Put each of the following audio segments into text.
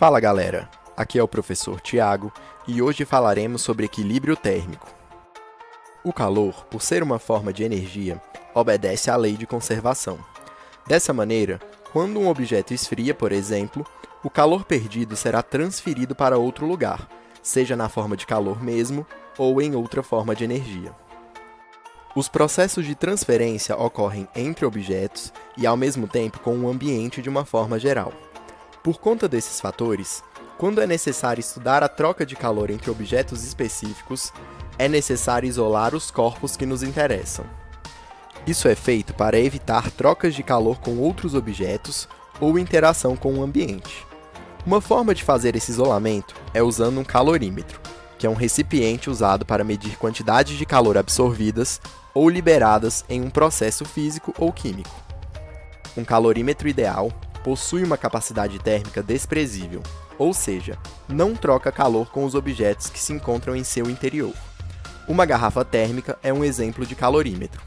Fala galera, aqui é o professor Tiago e hoje falaremos sobre equilíbrio térmico. O calor, por ser uma forma de energia, obedece à lei de conservação. Dessa maneira, quando um objeto esfria, por exemplo, o calor perdido será transferido para outro lugar, seja na forma de calor mesmo ou em outra forma de energia. Os processos de transferência ocorrem entre objetos e ao mesmo tempo com o ambiente de uma forma geral. Por conta desses fatores, quando é necessário estudar a troca de calor entre objetos específicos, é necessário isolar os corpos que nos interessam. Isso é feito para evitar trocas de calor com outros objetos ou interação com o ambiente. Uma forma de fazer esse isolamento é usando um calorímetro, que é um recipiente usado para medir quantidades de calor absorvidas ou liberadas em um processo físico ou químico. Um calorímetro ideal possui uma capacidade térmica desprezível, ou seja, não troca calor com os objetos que se encontram em seu interior. Uma garrafa térmica é um exemplo de calorímetro.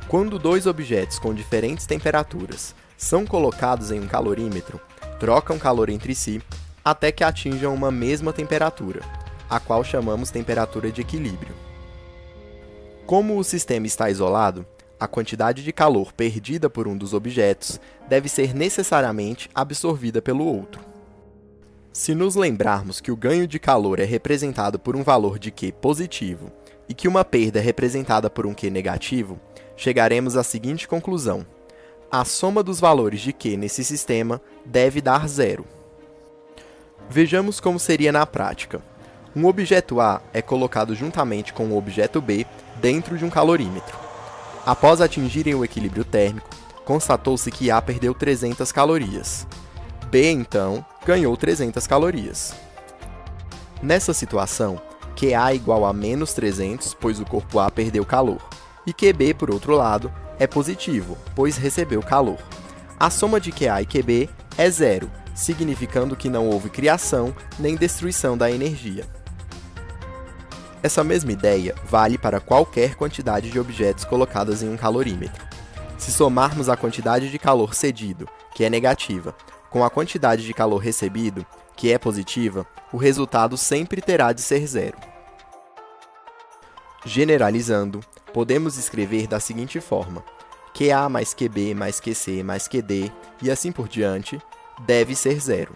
Quando dois objetos com diferentes temperaturas são colocados em um calorímetro, trocam calor entre si até que atinjam uma mesma temperatura, a qual chamamos temperatura de equilíbrio. Como o sistema está isolado, a quantidade de calor perdida por um dos objetos deve ser necessariamente absorvida pelo outro. Se nos lembrarmos que o ganho de calor é representado por um valor de Q positivo e que uma perda é representada por um Q negativo, chegaremos à seguinte conclusão: a soma dos valores de Q nesse sistema deve dar zero. Vejamos como seria na prática. Um objeto A é colocado juntamente com o objeto B dentro de um calorímetro. Após atingirem o equilíbrio térmico, constatou-se que A perdeu 300 calorias. B, então, ganhou 300 calorias. Nessa situação, QA é igual a menos 300, pois o corpo A perdeu calor, e QB, por outro lado, é positivo, pois recebeu calor. A soma de QA e QB é zero, significando que não houve criação nem destruição da energia. Essa mesma ideia vale para qualquer quantidade de objetos colocadas em um calorímetro. Se somarmos a quantidade de calor cedido, que é negativa, com a quantidade de calor recebido, que é positiva, o resultado sempre terá de ser zero. Generalizando, podemos escrever da seguinte forma: QA mais QB mais QC mais QD e assim por diante deve ser zero.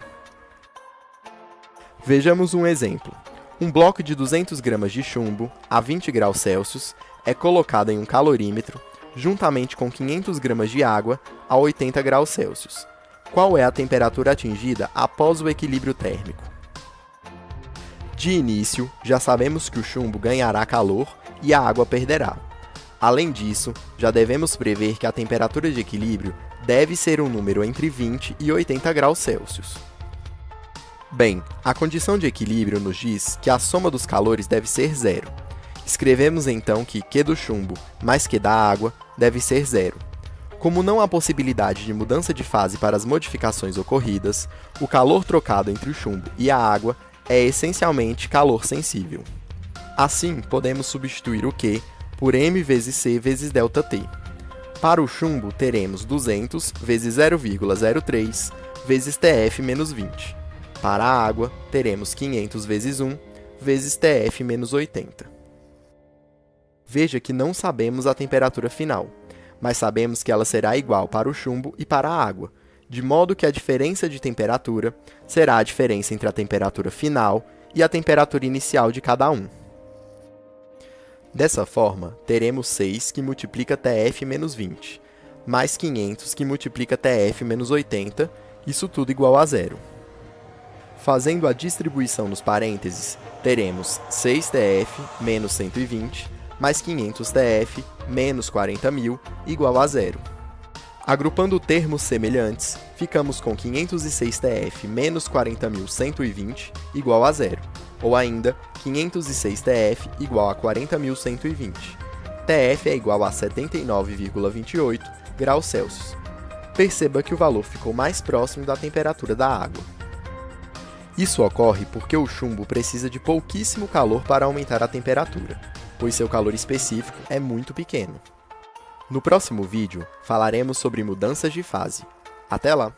Vejamos um exemplo. Um bloco de 200 gramas de chumbo, a 20 graus Celsius, é colocado em um calorímetro, juntamente com 500 gramas de água, a 80 graus Celsius. Qual é a temperatura atingida após o equilíbrio térmico? De início, já sabemos que o chumbo ganhará calor e a água perderá. Além disso, já devemos prever que a temperatura de equilíbrio deve ser um número entre 20 e 80 graus Celsius. Bem, a condição de equilíbrio nos diz que a soma dos calores deve ser zero. Escrevemos então que Q do chumbo mais Q da água deve ser zero. Como não há possibilidade de mudança de fase para as modificações ocorridas, o calor trocado entre o chumbo e a água é essencialmente calor sensível. Assim, podemos substituir o Q por m vezes C vezes ΔT. Para o chumbo, teremos 200 vezes 0,03 vezes TF menos 20. Para a água, teremos 500 vezes 1 vezes TF menos 80. Veja que não sabemos a temperatura final, mas sabemos que ela será igual para o chumbo e para a água, de modo que a diferença de temperatura será a diferença entre a temperatura final e a temperatura inicial de cada um. Dessa forma, teremos 6 que multiplica TF menos 20, mais 500 que multiplica TF menos 80, isso tudo igual a zero. Fazendo a distribuição nos parênteses, teremos 6TF menos 120 mais 500TF menos 40.000 igual a zero. Agrupando termos semelhantes, ficamos com 506TF menos 40.120 igual a zero, ou ainda 506TF igual a 40.120. TF é igual a 79,28 graus Celsius. Perceba que o valor ficou mais próximo da temperatura da água. Isso ocorre porque o chumbo precisa de pouquíssimo calor para aumentar a temperatura, pois seu calor específico é muito pequeno. No próximo vídeo, falaremos sobre mudanças de fase. Até lá!